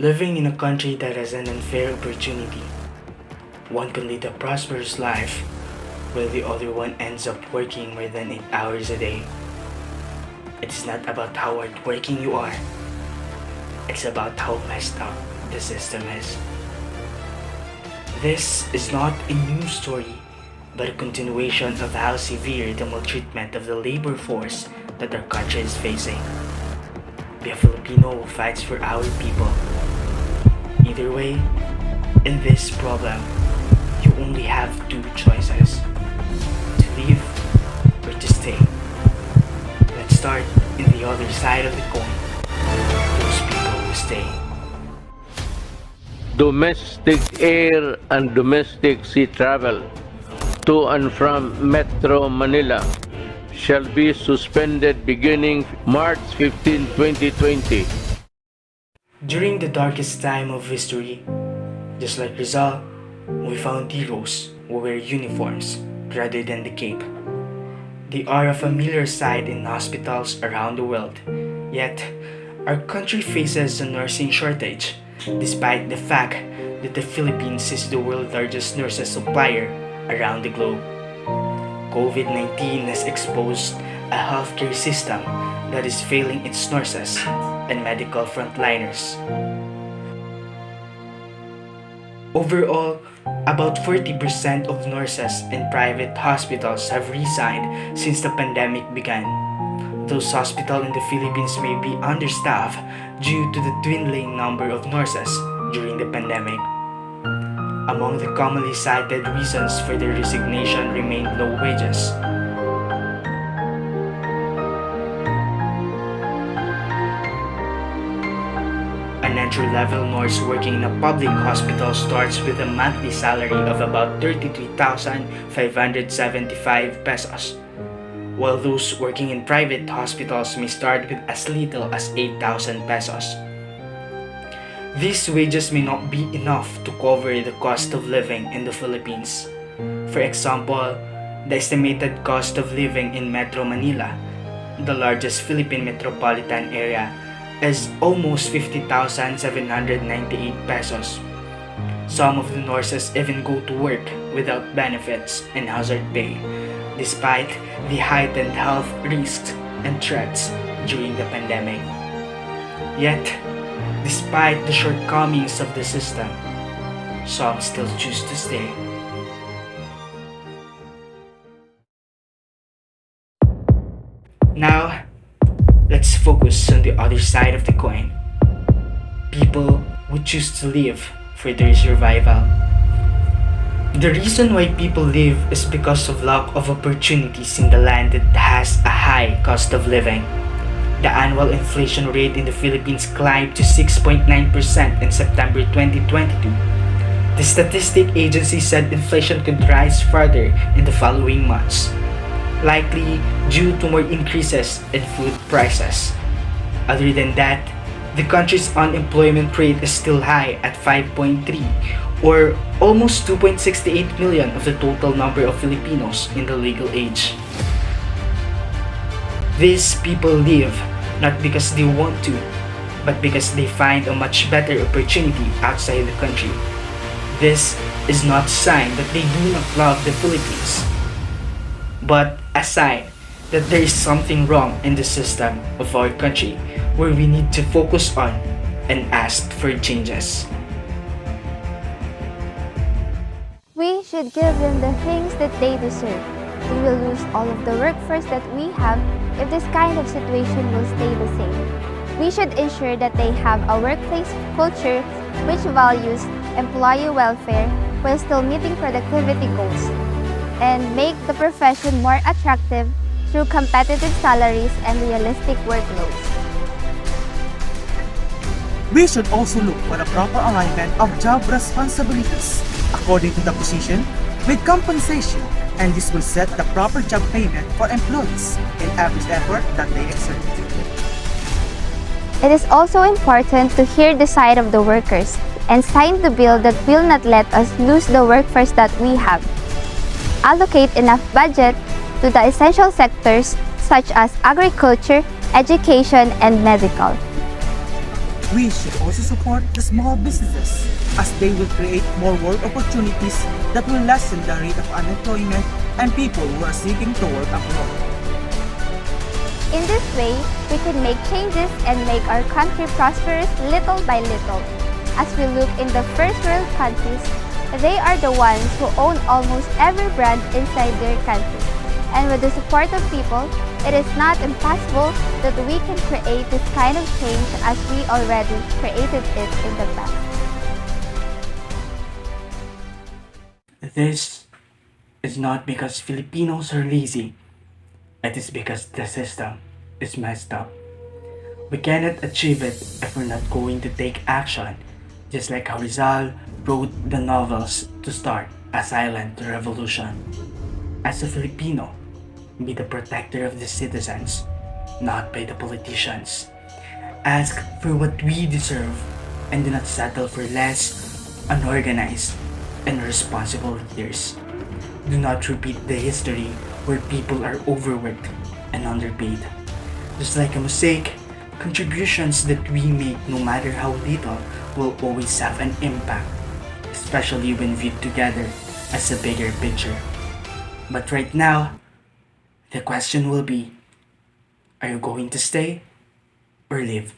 Living in a country that has an unfair opportunity, one can lead a prosperous life while the other one ends up working more than 8 hours a day. It's not about how hardworking you are, it's about how messed up the system is. This is not a new story, but a continuation of how severe the maltreatment of the labor force that our country is facing. Be a Filipino who fights for our people. Either way, in this problem, you only have two choices: to leave or to stay. Let's start in the other side of the coin. Those people who stay. Domestic air and domestic sea travel to and from Metro Manila shall be suspended beginning March 15, 2020. During the darkest time of history, just like Rizal, we found heroes who wear uniforms rather than the cape. They are a familiar sight in hospitals around the world, yet our country faces a nursing shortage, despite the fact that the Philippines is the world's largest nurses supplier around the globe. COVID-19 has exposed a healthcare system that is failing its nurses and medical frontliners. Overall, about 40% of nurses in private hospitals have resigned since the pandemic began. Those hospitals in the Philippines may be understaffed due to the dwindling number of nurses during the pandemic. Among the commonly cited reasons for their resignation remain low wages. An entry-level nurse working in a public hospital starts with a monthly salary of about 33,575 pesos, while those working in private hospitals may start with as little as 8,000 pesos. These wages may not be enough to cover the cost of living in the Philippines. For example, the estimated cost of living in Metro Manila, the largest Philippine metropolitan area, is almost 50,798 pesos. Some of the nurses even go to work without benefits and hazard pay, despite the heightened health risks and threats during the pandemic. Yet, despite the shortcomings of the system, some still choose to stay. Now, let's focus on the other side of the coin. People who choose to leave for their survival. The reason why people leave is because of lack of opportunities in the land that has a high cost of living. The annual inflation rate in the Philippines climbed to 6.9% in September 2022. The statistic agency said inflation could rise further in the following months, likely due to more increases in food prices. Other than that, the country's unemployment rate is still high at 5.3, or almost 2.68 million of the total number of Filipinos in the legal age. These people leave not because they want to, but because they find a much better opportunity outside the country. This is not a sign that they do not love the Philippines, but a sign that there is something wrong in the system of our country where we need to focus on and ask for changes. We should give them the things that they deserve. We will lose all of the workforce that we have if this kind of situation will stay the same. We should ensure that they have a workplace culture which values employee welfare while still meeting productivity goals, and make the profession more attractive through competitive salaries and realistic workloads. We should also look for a proper alignment of job responsibilities according to the position with compensation, and this will set the proper job payment for employees in every effort that they exert. It is also important to hear the side of the workers and sign the bill that will not let us lose the workforce that we have. Allocate enough budget to the essential sectors such as agriculture, education, and medical. We should also support the small businesses as they will create more work opportunities that will lessen the rate of unemployment and people who are seeking to work abroad. In this way, we can make changes and make our country prosperous little by little. As we look in the first world countries, they are the ones who own almost every brand inside their country. And with the support of people, it is not impossible that we can create this kind of change as we already created it in the past. This is not because Filipinos are lazy. It is because the system is messed up. We cannot achieve it if we're not going to take action, just like how Rizal wrote the novels to start a silent revolution. As a Filipino, be the protector of the citizens, not by the politicians. Ask for what we deserve and do not settle for less, unorganized, and irresponsible leaders. Do not repeat the history where people are overworked and underpaid. Just like a mosaic, contributions that we make, no matter how little, will always have an impact, especially when viewed together as a bigger picture. But right now, the question will be, are you going to stay or leave?